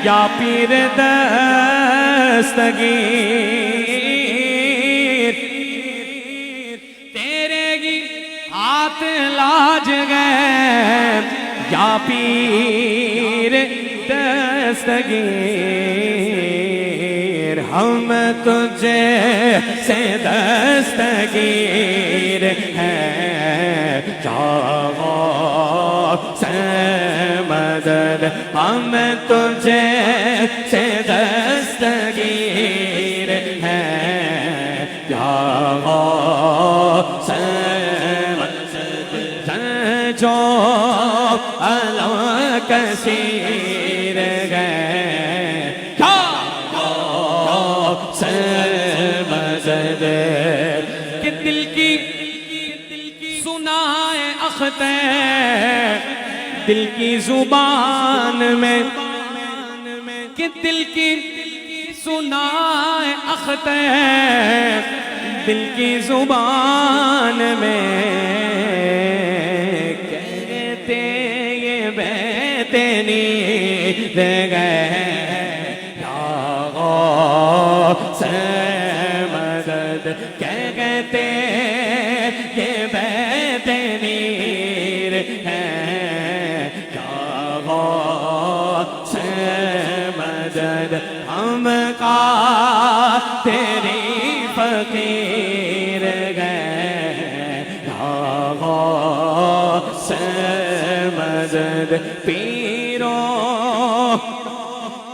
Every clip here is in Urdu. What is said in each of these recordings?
یا پیر دستگیر تیرے گی ہاتھ لاج گئے یا پیر دستگیر ہم تجھے سے دستگیر ہیں چاہو سے مدد ہم تجھے سے دستگیر ہیں چاہو سے مدد جو علم کثیر گئے کہ دل کی سنائے اختر دل کی زبان میں کہ دل کی سنائے اختر دل کی زبان میں کہتے یہ بیت نیند گئے کہتے یہ بیت نیر ہے کیا سے مدد ہم کا تیری فقیر گئے کیا سے مدد پیروں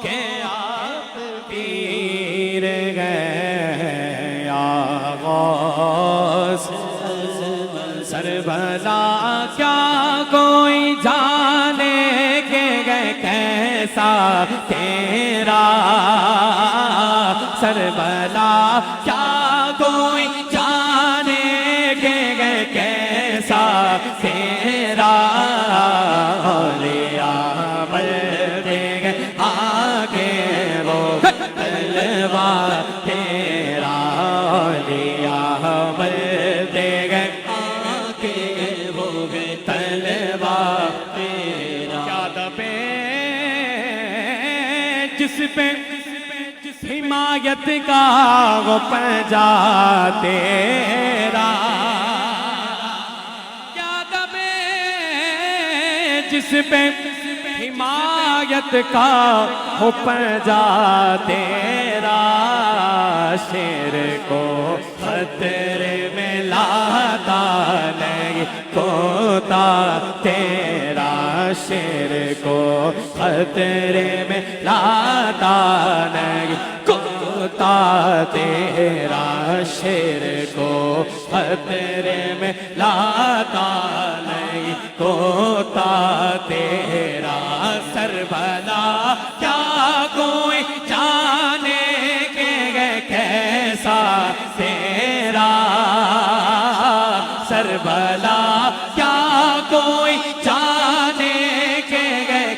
کے آپ پیر گئے سربلا کیا کوئی جانے کہ گئے کیسا تیرا سربلا کیا کوئی جانے کہ گئے کیسا تیرا لیا بلدے گئے آگے وہ تلوار تیرا لیا بلدے گئے جس پہ حمایت کا وہ پنجا تیرا جس پہ حمایت کا ہو پنجا تیرا، شیر کو خطرے میں لاتا نہیں کوتا تیرا، شیر کو خطرے میں لاتا نہیں کوتا تیرا، شیر کو خطرے میں لاتا نہیں کوتا تیرا، سربلا کیا کوئی جانے کے کیسا تیرا، سربلا کیا کوئی جانے کے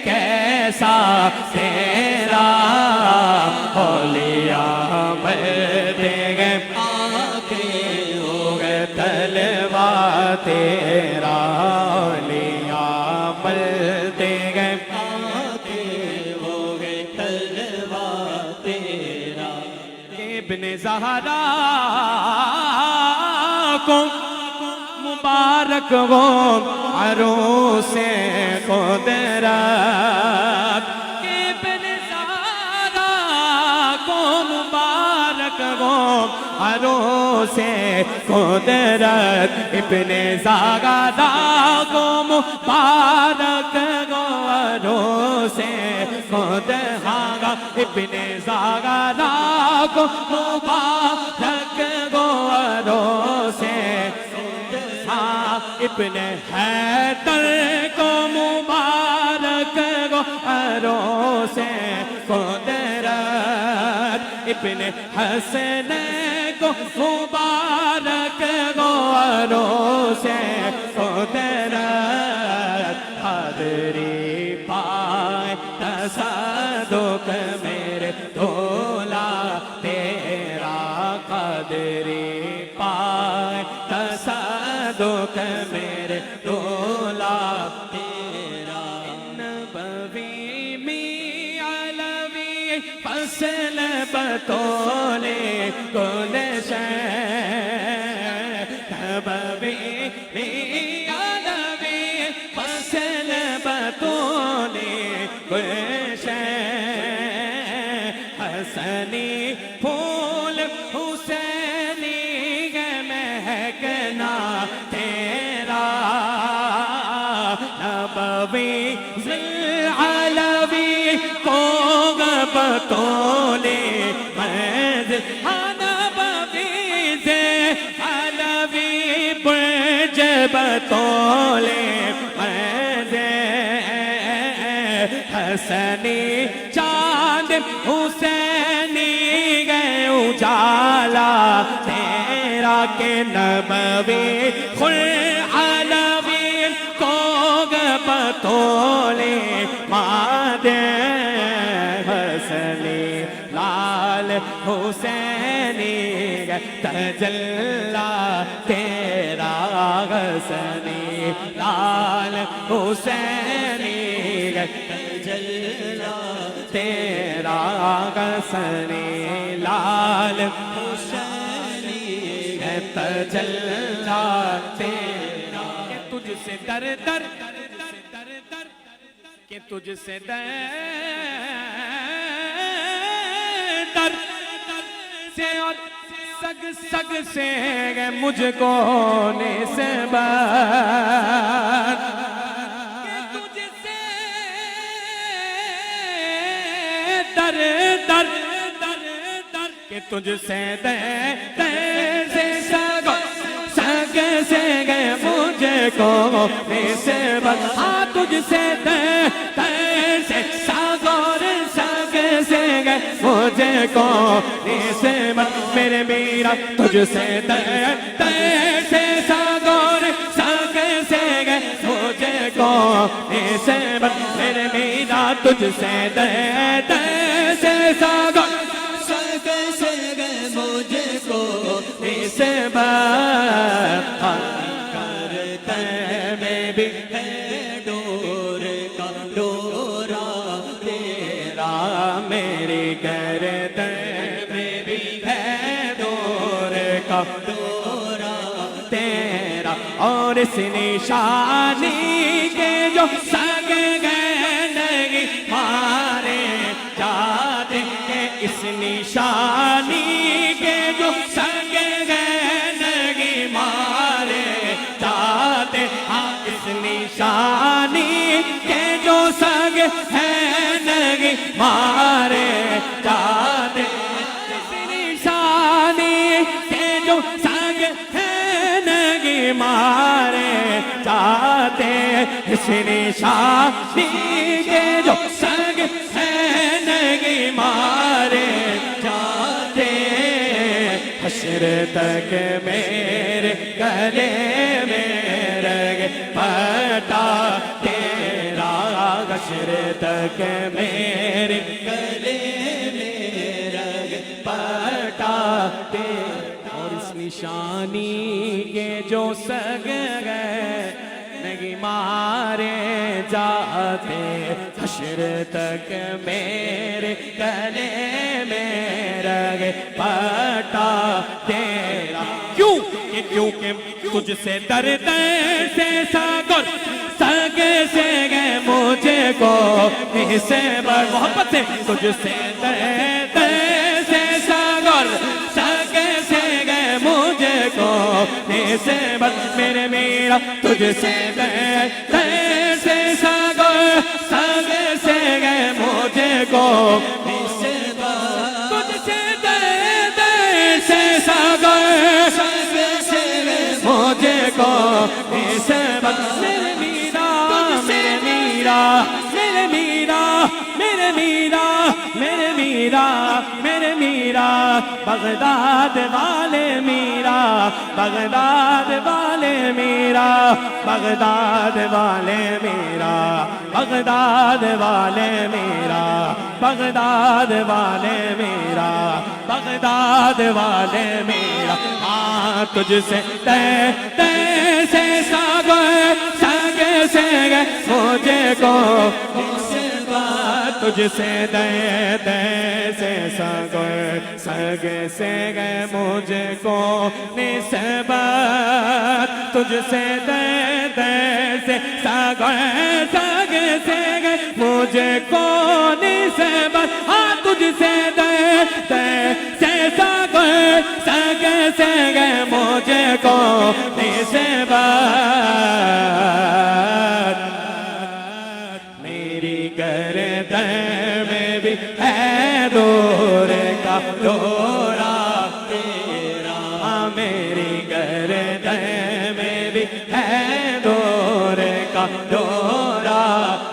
کیسا تیرا، اولیاء مرتے گئے آنکھیں ہو گئے طلبا تیرا، اولیاء مرتے گئے آنکھیں ہو گئے طلبا تیرا، ابن زہرا کو مبارک ہو عروس قدرت، ابن زہرا کو مبارک ہو عروس قدرت، ابن زہرا کو مبارک ہو عروس قدرت، ابن زہرا کو مبارک ہو عروس ابن حیدر کو مبارک ہو عروس قدرت، ابن حسن کو مبارک ہو عروس قدرت، حاضری پائے تصدق میرے دولا تیرا، قدری پائے تصدق میرے دولا تیرا، نبوی می علوی فصل بطولے کل شے، نبوی می علوی فصل بطولے کل شے، حسنی پھول حسینی ہے مہکنا تیرا، نبوی ذوالعلوی کو بطولے منزل، نبوی ذوالعلوی برج بطولے منزل، حسنی چاند حسینی گئے اجالا تیرا، کہ نبوی ذوالعلوی کو بطولے مادے، حسنی لال حسینی گئے تجلا تیرا، حسنی لال حسینی گئے تجلا تیرا، حسنی لال حسینی گئے تجلا تیرا، کہ تجھ سے در در کہ تجھ سے در در سے اور سگ سگ سے گئے مجھ کو نسبت، کہ تجھ سے در در کہ تجھ سے در سے سگ سگ سے گئے مجھ کو نسبت، ہاں تجھ سے در سے سگ اور سگ سے گئے مجھ کو نسبت، میرے میرا تجھ سے در سے سگ اور سگ سے گئے مجھ کو نسبت، میرے میرا تجھ سے در سے سگ سگ سے گئے مجھ کو نسبت، کرتے میں بھی ہے ڈور کا ڈورا تیرا، میری گردن میں بھی ہے ڈور کا ڈورا تیرا، اور اس نشانی کے جو سگ نشانی کے جو سنگ ہے نگی مارے جاتے ہاں اس نشانی کے جو سنگ ہے نگی مارے جاتے اس نشانی کے جو سنگ ہے نگی مارے جاتے اس نشانی کے جو سنگ ہے نگی مارے جاتے حشر تک میرے گلے میں رگ پٹا تیرا حشر تک میرے گلے میں رگ پٹا تیرا اور اس نشانی کے جو سگ گئے نگی مارے جاتے حشر تک میرے گلے میں رگ پٹا تیرا کیونکہ تجھ سے در در سے ساگر سگ سے گئے مجھے کو اس بڑ محبت سے تجھ سے در در سے ساگر سگ سے گئے مجھے کو اس بڑ میرے میرا تجھ سے در در سے ساگر سگ سے گئے مجھے کو اس بڑ تجھ سے در در سے ساگر سگ سے گئے مجھے کو اس بڑ میرے میرا میرے میرا میرے میرا میرے میرا میرے میرا بغداد والے میرا بغداد والے میرا بغداد والے میرا بغداد والے میرا بغداد والے میرا بغداد والے میرا ہاں تجھ سے تے سے ساگر سگ سے گئے مجھے کو تجھ سے دے سے ساگر سگ سے گئے مجھے کو نسبت تجھ سے دے سے ساگر سگ سے گئے مجھے کو نسبت ہاں تجھ سے دے سے ساگر سگ سے گئے مجھے کو نسبت میری گردن میں بھی ہے دور کا دورہ تیرا میری گردن میں بھی ہے دور کا دورہ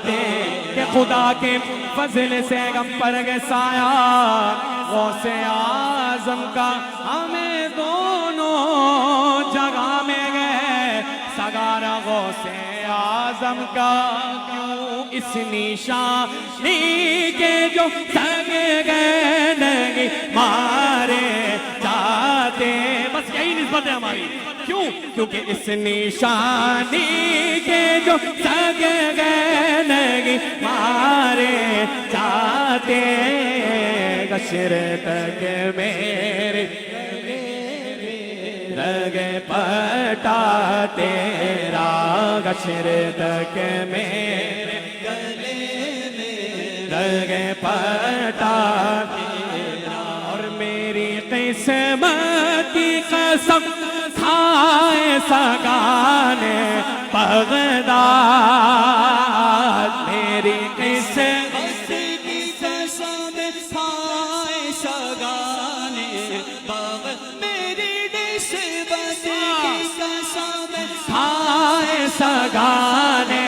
تیرا کہ خدا کے فضل سے غم پر گئے سایہ غوث اعظم کا ہمیں دونوں جگہ میں گئے سگارہ غوث اعظم کا کیوں اس نشانی کے جو سگ گئے نگی مارے جاتے بس یہی نسبت ہے ہماری کیوں کیونکہ اس نشانی کے جو سگ گئے نگی مارے جاتے حشر تک میرے رگ پٹا تیرا حشر تک میرے گلے میں رگ پٹا تیرا اور میری قسمت کی قسم کھائے سگانے بغداد میری قسمت کی قسم کھائے سگانے بغداد میری نسبت کی قسم کھائے سگانے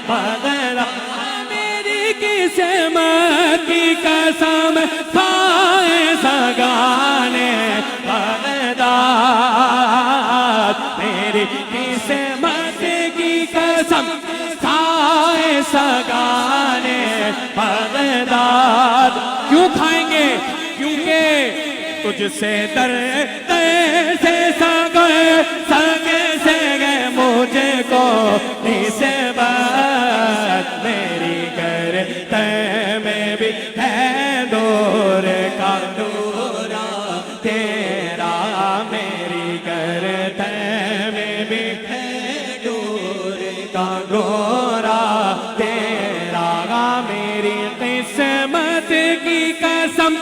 بغداد میری قسمت کی قسم کھائے سگانے بغداد میری قسمت کی قسم کھائے سگانے بغداد کیوں کھائیں گے کیونکہ تجھ سے در سے سگے سگ سے گئے مجھے کو نسبت میری گردن میں بھی ہے دور کا دورہ تیرا میری گردن میں بھی ہے دور کا دورہ تیرا میری قسمت کی قسم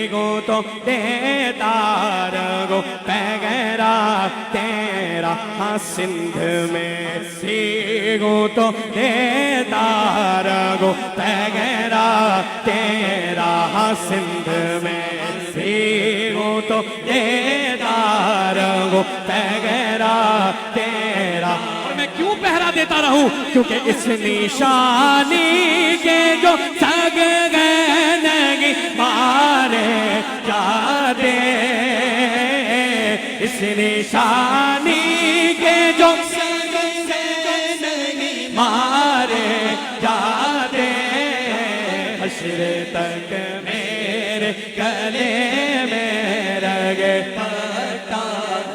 بھیگو تو دیدار گو پیغیرہ تیرا ہاں سندھ میں بھیگو تو دیدار گو پیغیرہ تیرا ہاں سندھ میں بھیگو تو دیدار گو پیغیرہ تیرا اور میں کیوں پہرا دیتا رہوں کیونکہ اس نشانی کے جو سگ گئے مارے جاتے اس نشانی کے جو سگ گئے مارے جاتے حشر تک میرے گلے میں رگے پٹا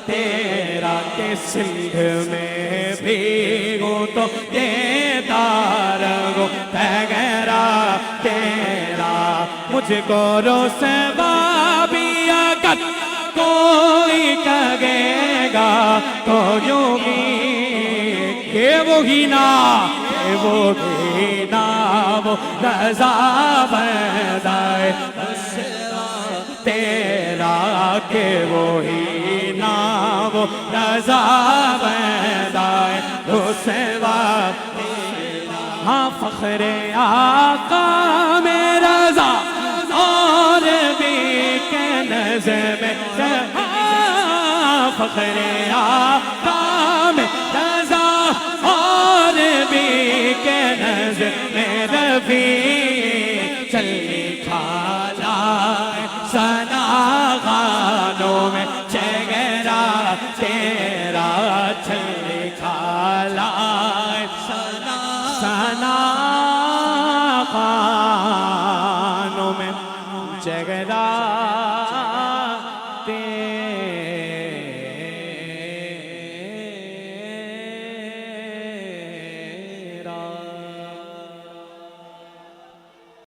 تیرا کہ سندھ میں بھیگو تو دیدار گو پیغیرہ تیرا مجھ کو رسوا بھی اگر کوئی کہے گا تو یوں ہی کہ وہی نا وہ رضا بندائے تیرا کہ وہی نا وہ رضا بندائے رسوا ہاں فخر آقا میں رضا اور بھی کہ نظم ہاں فخر آقا میں رضا اور بھی کہ نظم رفیع چلی کھالا سنا غانوں میں چگرا تیرا چلی کھالا سنا غانوں میں چگرا